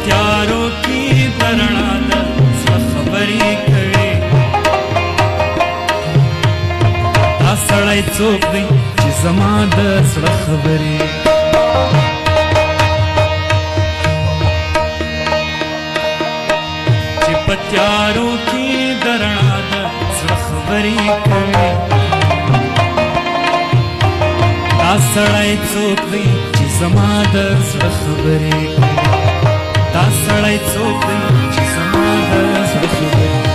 پتیارو کی درنا د زړه خبرې کوي دا سړی څوک دی چې زما د زړه خبرې چې پتیارو کی درنا د زړه خبرې کوي دا سړی څوک دی چې زما د زړه خبرې کوي دا سړی څوک دی چې زما د زړه خبرې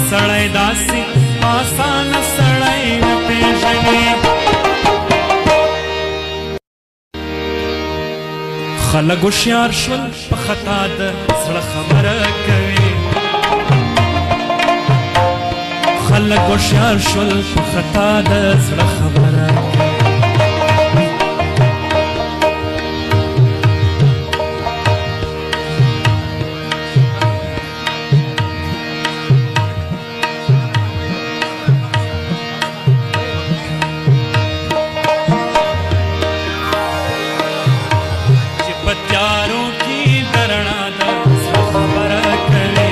سړی داسې آسانه سړی نه پېژني خلک هوښیار شول په خطا د زړه خبره کوي خلک هوښیار شول په خطا د زړه خبره کوي پتیارو کی درنا د زړه خبره کوي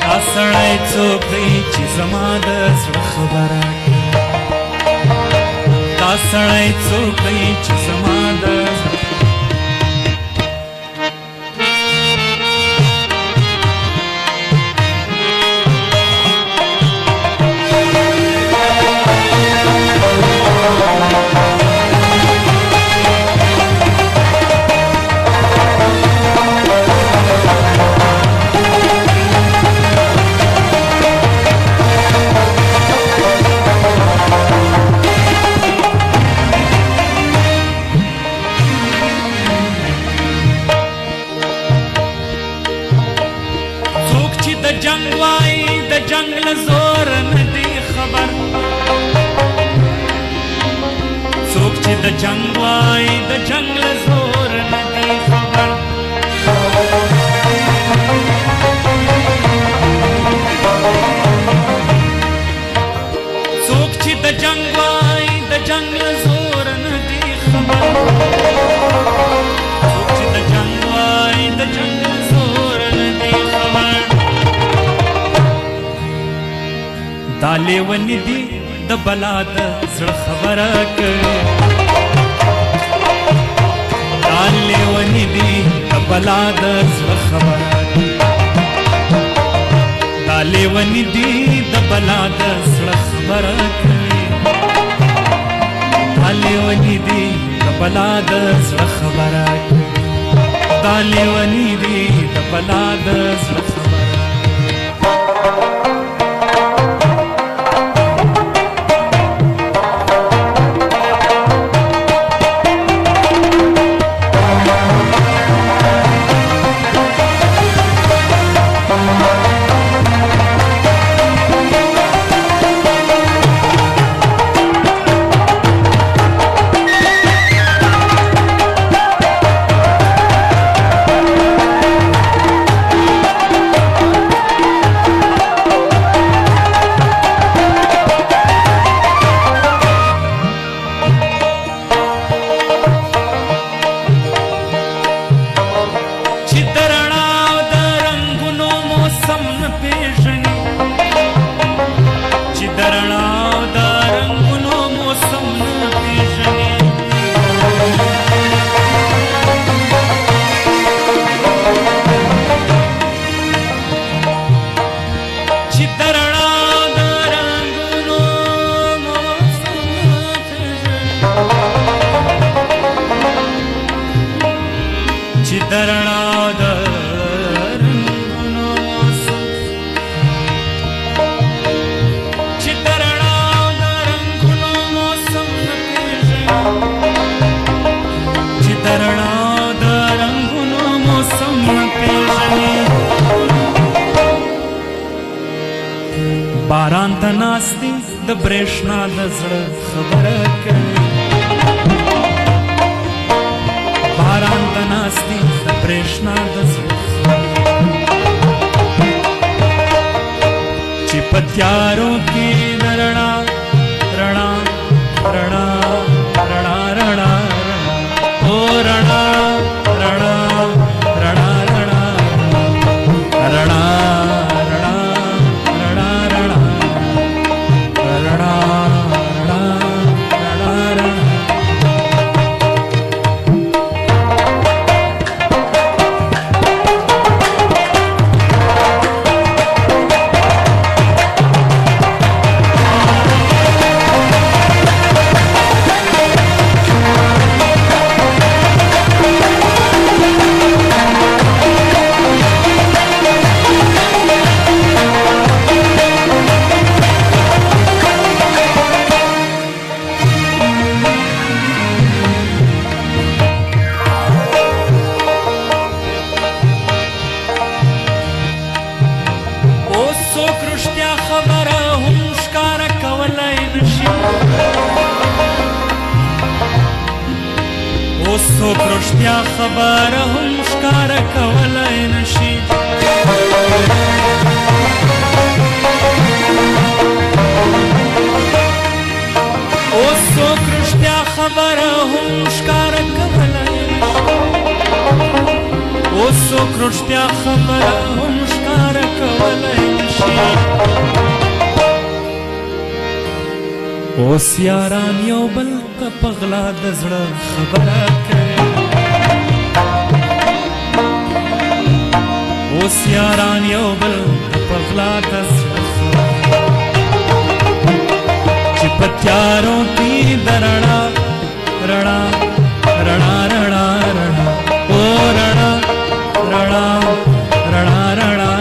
دا سړی څوک دی چې زما د زړه خبره کوي دا سړی څوک دی چې زما د زړه د جنگ وای د جنگ له زور نه دی خبر څوک چې د جنگ وای د جنگ له زور نه دی خبر څوک چې د جنگ وای د جنگ له زور نه دی خبر څوک چې د جنگ وای د جنگ له زور نه دی خبر دا لیونی دی د بلا د زړه خبره کوي دا لیونی دی د بلا د زړه خبره کوي دا لیونی دی د بلا د زړه خبره کوي دا لیونی دی د بلا د زړه خبره کوي دا لیونی دی د بلا د زړه خبره باران ته ناست دی د برېښنا د زړه خبره کوي باران ته ناست دی د برېښنا د زړه چې په تیارو کې د رڼا رڼا رڼا رڼا رڼا او رڼا رڼا رڼا رڼا رڼا څوک رښتیا خبره هم ښکاره کولی نشي اوس څوک رښتیا خبره هم ښکاره کولی اوس څوک رښتیا خبره هم ښکاره کولی نشي اوس یاران یو بل ته په غلا د زړه خبره کوي اوس یاران یو بل ته په غلا د زړه چې په تیارو کې د رڼا رڼا رڼا رڼا رڼا او رڼا رڼا رڼا رڼا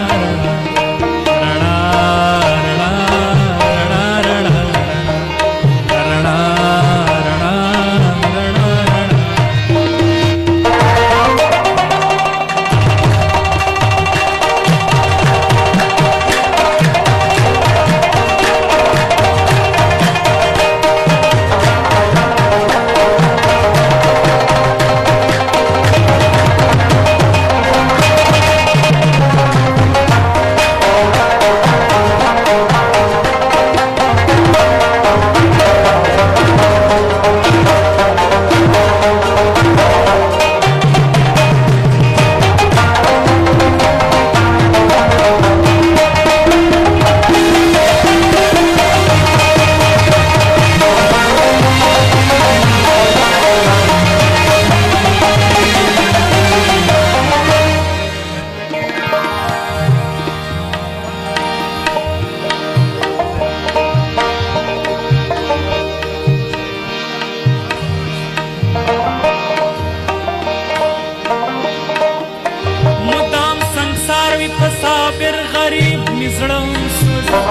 صابر غریب می زړه سوځي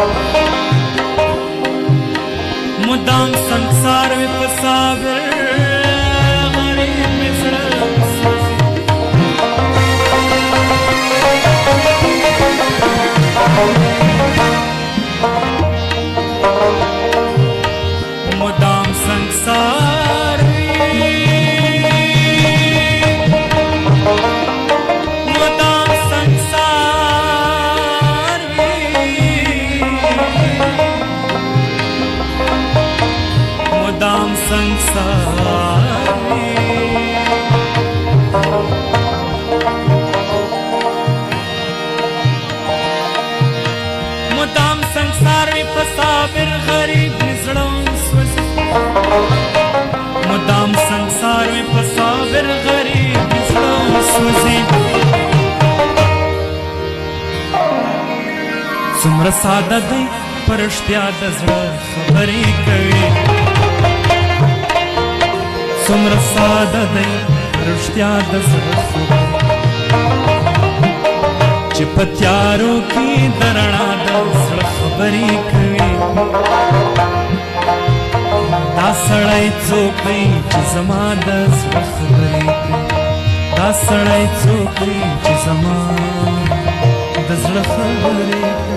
مدام سنگسار وي په صابر غریب می زړه سوځي مدام سنگسار مدام संसार مدام संसार په صابر غریب زړه سوځي مدام संसार په صابر غریب زړه سوځي څومره ساده دی پرشتیا د زړه خبرې کوي څومره ساده دی رښتیا د زړه چې په تیارو کې د رڼا د زړه خبرې کوي دا سړی څوک دی چې زما د زړه خبرې کوي دا سړی څوک دی چې زما د زړه خبرې کوي